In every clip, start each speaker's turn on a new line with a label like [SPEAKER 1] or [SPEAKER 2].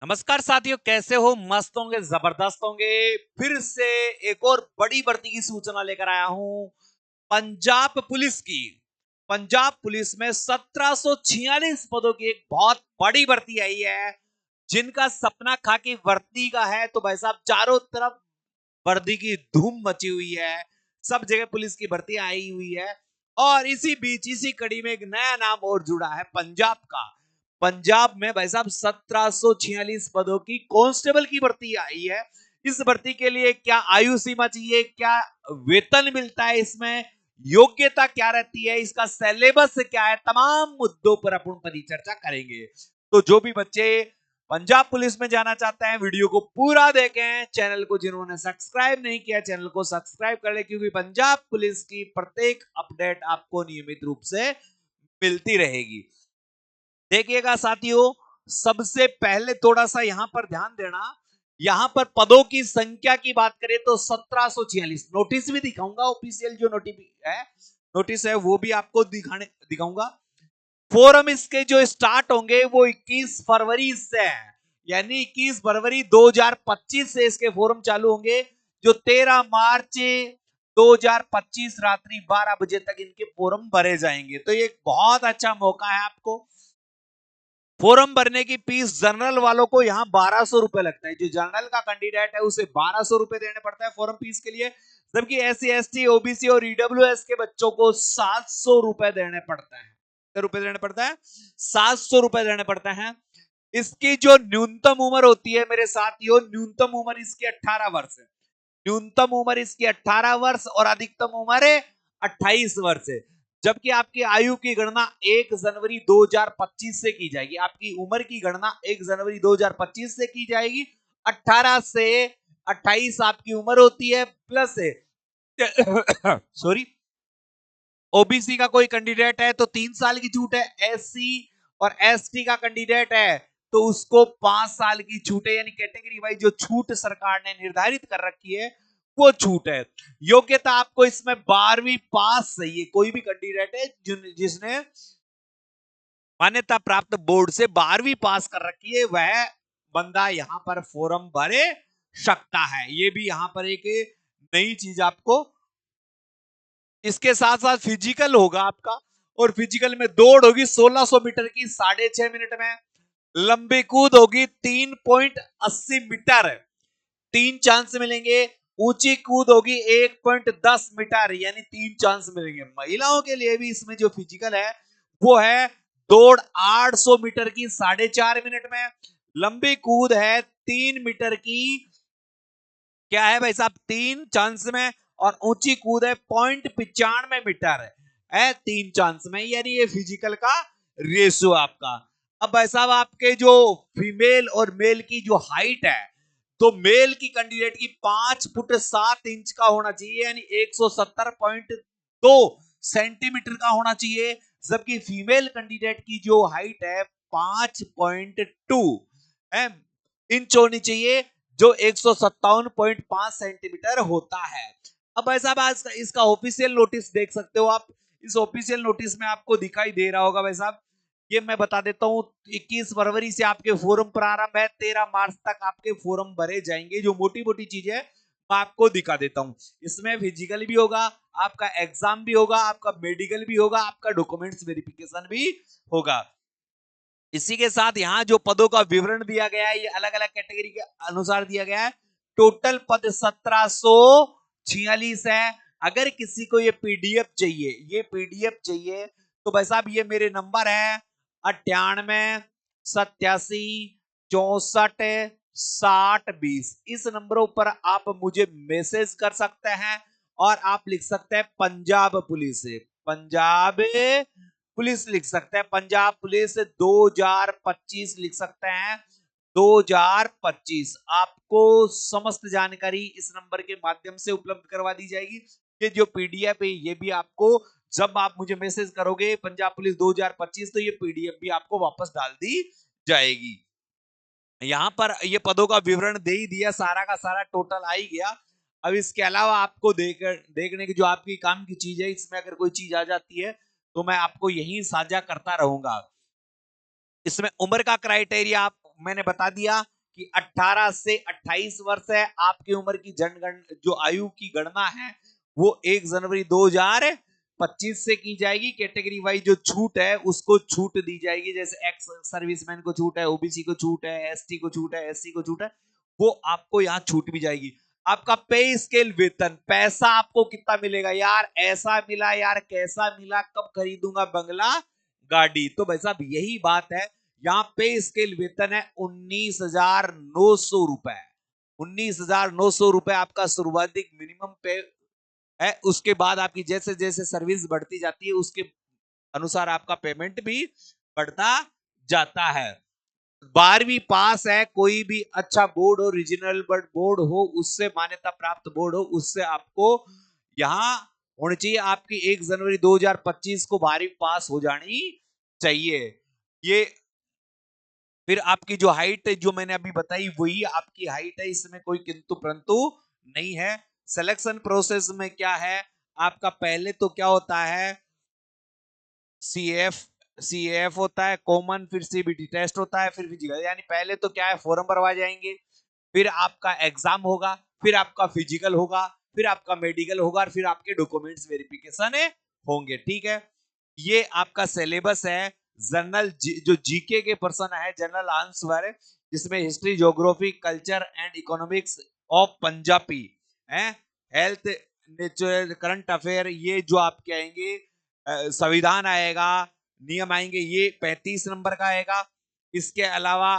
[SPEAKER 1] नमस्कार साथियों, कैसे हो? मस्त होंगे, जबरदस्त होंगे। फिर से एक और बड़ी भर्ती की सूचना लेकर आया हूं। पंजाब पुलिस की। पंजाब पुलिस में 1746 पदों की एक बहुत बड़ी भर्ती आई है। जिनका सपना खाकी वर्दी का है, तो भाई साहब चारों तरफ वर्दी की धूम मची हुई है। सब जगह पुलिस की भर्ती आई हुई है। और इसी बीच इसी कड़ी में एक नया नाम और जुड़ा है, पंजाब का। पंजाब में भाई साहब 1746 पदों की कांस्टेबल की भर्ती आई है। इस भर्ती के लिए क्या आयु सीमा चाहिए, क्या वेतन मिलता है, इसमें योग्यता क्या रहती है, इसका सिलेबस क्या है, तमाम मुद्दों पर अपन परिचर्चा करेंगे। तो जो भी बच्चे पंजाब पुलिस में जाना चाहते हैं, वीडियो को पूरा देखें। चैनल को जिन्होंने सब्सक्राइब नहीं किया, चैनल को सब्सक्राइब कर ले, क्योंकि पंजाब पुलिस की प्रत्येक अपडेट आपको नियमित रूप से मिलती रहेगी। देखिएगा साथियों, सबसे पहले थोड़ा सा यहां पर ध्यान देना। यहां पर पदों की संख्या की बात करें तो 1746। नोटिस भी दिखाऊंगा, ऑफिशियल जो नोटिस है वो भी आपको दिखाऊंगा। फोरम इसके जो स्टार्ट होंगे वो 21 फरवरी से है, यानी 21 फरवरी 2025 से इसके फोरम चालू होंगे, जो 13 मार्च 2025 रात्रि 12 बजे तक इनके फोरम भरे जाएंगे। तो ये एक बहुत अच्छा मौका है आपको। फोरम भरने की फीस जनरल वालों को यहाँ 1200 रुपए लगता है। जो जनरल का कैंडिडेट है उसे 1200 रुपए देने पड़ता है फोरम फीस के लिए, जबकि SC ST OBC और EWS के बच्चों को 700 रुपए देने पड़ता है। कितने रुपए देने पड़ता है? 700 रुपए देने पड़ते हैं। इसकी जो न्यूनतम उम्र होती है मेरे साथियों, न्यूनतम उम्र इसकी 18 वर्ष है। न्यूनतम उम्र इसकी 18 वर्ष और अधिकतम उम्र 28 वर्ष है। जबकि आपकी आयु की गणना 1 जनवरी 2025 से की जाएगी। आपकी उम्र की गणना 1 जनवरी 2025 से की जाएगी। 18 से 28 आपकी उम्र होती है, प्लस सॉरी, ओबीसी का कोई कैंडिडेट है तो 3 साल की छूट है। SC और ST का कैंडिडेट है तो उसको 5 साल की छूट है, यानी कैटेगरी वाइज जो छूट सरकार ने निर्धारित कर रखी है वो छूट है। योग्यता आपको इसमें 12वीं पास चाहिए। कोई भी कैंडिडेट है जिसने मान्यता प्राप्त बोर्ड से 12वीं पास कर रखी है, वह बंदा यहां पर फॉर्म भरे सकता है। ये भी यहां पर एक नई चीज आपको। इसके साथ साथ फिजिकल होगा आपका, और फिजिकल में दौड़ होगी 1600 मीटर की 6.5 मिनट में। लंबी कूद होगी 3.80 मीटर, 3 चांस मिलेंगे। ऊंची कूद होगी 1.10 मीटर, यानी 3 चांस मिलेंगे। महिलाओं के लिए भी इसमें जो फिजिकल है वो है दौड़ 800 मीटर की 4.5 मिनट में। लंबी कूद है 3 मीटर की, क्या है भाई साहब, 3 चांस में। और ऊंची कूद है 0.95 मीटर है 3 चांस में, यानी ये फिजिकल का रेशियो आपका। अब भाई साहब आपके जो फीमेल और मेल की जो हाइट है, तो मेल की कैंडिडेट की 5 फुट 7 इंच का होना चाहिए, यानी 170.2 सेंटीमीटर का होना चाहिए। जबकि फीमेल कैंडिडेट की जो हाइट है 5.2 इंच होनी चाहिए, जो 157.5 सेंटीमीटर होता है। अब ऐसा बात, इसका ऑफिशियल नोटिस देख सकते हो आप। इस ऑफिशियल नोटिस में आपको दिखाई दे रहा होगा भाई साहब, ये मैं बता देता हूं। 21 फरवरी से आपके फोरम प्रारंभ है, 13 मार्च तक आपके फोरम भरे जाएंगे। जो मोटी मोटी चीजें मैं आपको दिखा देता हूं। इसमें फिजिकल भी होगा, आपका एग्जाम भी होगा, आपका मेडिकल भी होगा, आपका डॉक्यूमेंट्स वेरिफिकेशन भी होगा। इसी के साथ यहाँ जो पदों का विवरण दिया गया है, ये अलग अलग कैटेगरी के अनुसार दिया गया है। टोटल पद 1746 है। अगर किसी को ये पीडीएफ चाहिए, तो भाई साहब ये मेरे नंबर है 98 87 64 60 20। इस नंबरों पर आप मुझे मैसेज कर सकते हैं, और आप लिख सकते हैं पंजाब पुलिस से। पंजाब पुलिस लिख सकते हैं, पंजाब पुलिस 2025 लिख सकते हैं। 2025 आपको समस्त जानकारी इस नंबर के माध्यम से उपलब्ध करवा दी जाएगी। ये जो पीडीएफ है ये भी आपको, जब आप मुझे मैसेज करोगे पंजाब पुलिस 2025, तो ये पीडीएफ भी आपको वापस डाल दी जाएगी। यहां पर ये पदों का विवरण दे ही दिया, सारा का सारा टोटल आ ही गया। अब इसके अलावा आपको देखने की जो आपकी काम की चीज है, इसमें अगर कोई चीज आ जाती है तो मैं आपको यही साझा करता रहूंगा। इसमें उम्र का क्राइटेरिया आप मैंने बता दिया। कि 18 से 28 वर्ष है आपकी उम्र की जो आयु की गणना है वो 1 जनवरी 2025 से की जाएगी। कैटेगरी वाइज जो छूट है उसको छूट दी जाएगी, जैसे एक्स सर्विसमैन को छूट है, ओबीसी को छूट है, एसटी को छूट है, एससी को छूट है, वो आपको यहाँ छूट भी जाएगी। आपका पे स्केल वेतन, पैसा आपको कितना मिलेगा यार, ऐसा मिला यार, कैसा मिला, कब खरीदूंगा बंगला गाड़ी, तो भाई साहब यही बात है। यहाँ पे स्केल वेतन है 19,900 रुपए। 19,900 रुपए आपका सर्वाधिक मिनिमम पे है। उसके बाद आपकी जैसे जैसे सर्विस बढ़ती जाती है उसके अनुसार आपका पेमेंट भी बढ़ता जाता है। 12वीं पास है, कोई भी अच्छा बोर्ड हो, रीजनल बोर्ड हो, उससे मान्यता प्राप्त बोर्ड हो, उससे आपको यहां होनी चाहिए। आपकी 1 जनवरी 2025 को 12वीं पास हो जानी चाहिए। ये फिर आपकी जो हाइट है जो मैंने अभी बताई वही आपकी हाइट है, इसमें कोई किंतु परंतु नहीं है। सिलेक्शन प्रोसेस में क्या है आपका, पहले तो क्या होता है, सीएफ होता है कॉमन, फिर सीबीटी टेस्ट होता है, फिर फिजिकल। यानी पहले तो क्या है, फॉर्म भरवा जाएंगे, फिर आपका एग्जाम होगा, फिर आपका फिजिकल होगा, फिर आपका मेडिकल होगा, और फिर आपके डॉक्यूमेंट्स वेरिफिकेशन होंगे। ठीक है, ये आपका सिलेबस है। जनरल जो जीके के पर्सन है, जनरल आंसर, जिसमें history, geography, culture and economics of Punjabi है, हेल्थ, नेचुरल, करंट अफेयर, ये जो आपके आएंगे, संविधान आएगा, नियम आएंगे, ये 35 नंबर का आएगा। इसके अलावा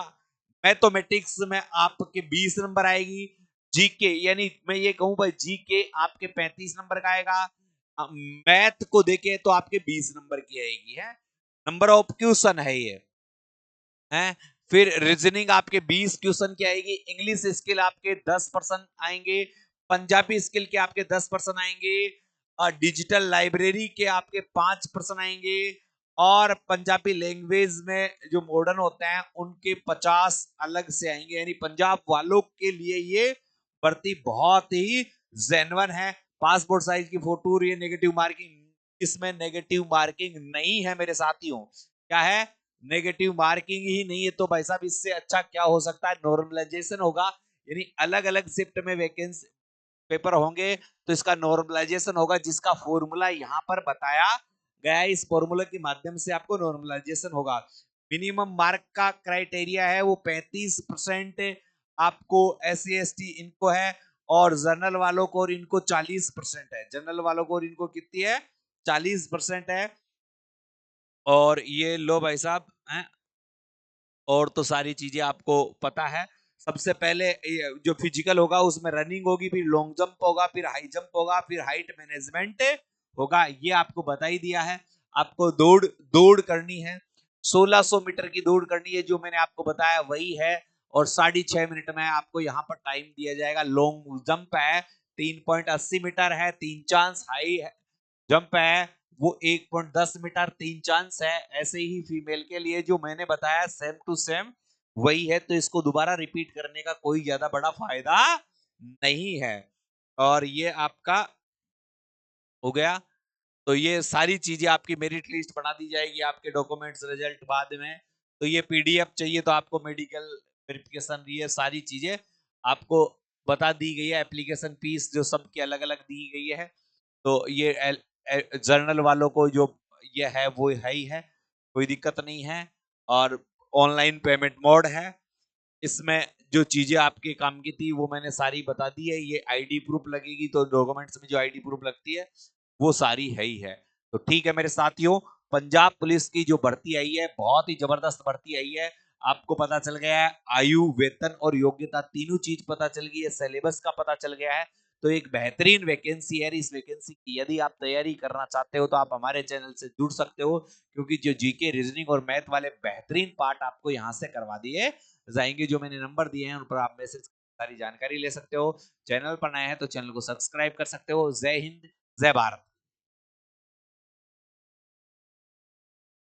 [SPEAKER 1] मैथमेटिक्स में आपके 20 नंबर आएगी। जीके यानी मैं ये कहूं भाई, जीके आपके 35 नंबर का आएगा। मैथ को देखें तो आपके 20 नंबर की आएगी है, नंबर ऑफ क्वेश्चन है ये है। फिर रीजनिंग आपके 20 क्वेश्चन की आएगी। इंग्लिश स्किल आपके 10% आएंगे। पंजाबी स्किल के आपके 10% आएंगे। और डिजिटल लाइब्रेरी के आपके 5% आएंगे। और पंजाबी लैंग्वेज में जो मॉडर्न होते हैं उनके 50 अलग से आएंगे। यानी पंजाब वालों के लिए ये भर्ती बहुत ही जेन्युइन है। पासपोर्ट साइज की फोटो, ये नेगेटिव मार्किंग, इसमें नेगेटिव मार्किंग नहीं है मेरे साथियों। क्या है, नेगेटिव मार्किंग ही नहीं है। तो भाई साहब इससे अच्छा क्या हो सकता है, नॉर्मलाइजेशन होगा। यानी अलग अलग शिफ्ट में वैकेंसी पेपर होंगे तो इसका नॉर्मलाइजेशन होगा, जिसका फॉर्मूला यहाँ पर बताया गया है। इस फॉर्मूला के माध्यम से आपको नॉर्मलाइजेशन होगा। मिनिमम मार्क का क्राइटेरिया है वो 35% आपको SC ST इनको है, और जनरल वालों को और इनको 40% है। जनरल वालों को और इनको कितनी है, 40% है। और ये लो भाई साहब हैं, और तो सारी चीजें आपको पता है। सबसे पहले जो फिजिकल होगा उसमें रनिंग होगी, फिर लॉन्ग जंप होगा, फिर हाई जंप होगा, फिर हाइट मैनेजमेंट होगा। ये आपको बता ही दिया है। आपको दौड़ दौड़ करनी है, 1600 मीटर की दौड़ करनी है, जो मैंने आपको बताया वही है। और 6.5 मिनट में आपको यहाँ पर टाइम दिया जाएगा। लॉन्ग जंप है 3.80 मीटर है, 3 चांस। हाई जंप है वो 1.10 मीटर, 3 चांस है। ऐसे ही फीमेल के लिए जो मैंने बताया सेम टू सेम वही है, तो इसको दोबारा रिपीट करने का कोई ज्यादा बड़ा फायदा नहीं है। और ये आपका हो गया। तो ये सारी चीजें आपकी मेरिट लिस्ट बना दी जाएगी, आपके डॉक्यूमेंट्स रिजल्ट बाद में। तो ये PDF चाहिए तो आपको मेडिकल वेरिफिकेशन, ये सारी चीजें आपको बता दी गई है। एप्लीकेशन फीस जो सबकी अलग अलग दी गई है। तो ये जर्नल वालों को जो ये है वो है ही है, कोई दिक्कत नहीं है। और ऑनलाइन पेमेंट मोड है। इसमें जो चीजें आपके काम की थी वो मैंने सारी बता दी है। ये आईडी प्रूफ लगेगी, तो डॉक्यूमेंट्स में जो आईडी प्रूफ लगती है वो सारी है ही है। तो ठीक है मेरे साथियों, पंजाब पुलिस की जो भर्ती आई है बहुत ही जबरदस्त भर्ती आई है। आपको पता चल गया है, आयु, वेतन और योग्यता तीनों चीज पता चल गई है, सिलेबस का पता चल गया है। तो एक बेहतरीन वैकेंसी है। इस वैकेंसी की यदि आप तैयारी करना चाहते हो तो आप हमारे चैनल से जुड़ सकते हो, क्योंकि जो जीके, रीजनिंग और मैथ वाले बेहतरीन पार्ट आपको यहाँ से करवा दिए जाएंगे। जो मैंने नंबर दिए हैं उन पर आप मैसेज सारी जानकारी ले सकते हो। चैनल पर नए हैं तो चैनल को सब्सक्राइब कर सकते हो। जय हिंद, जय भारत।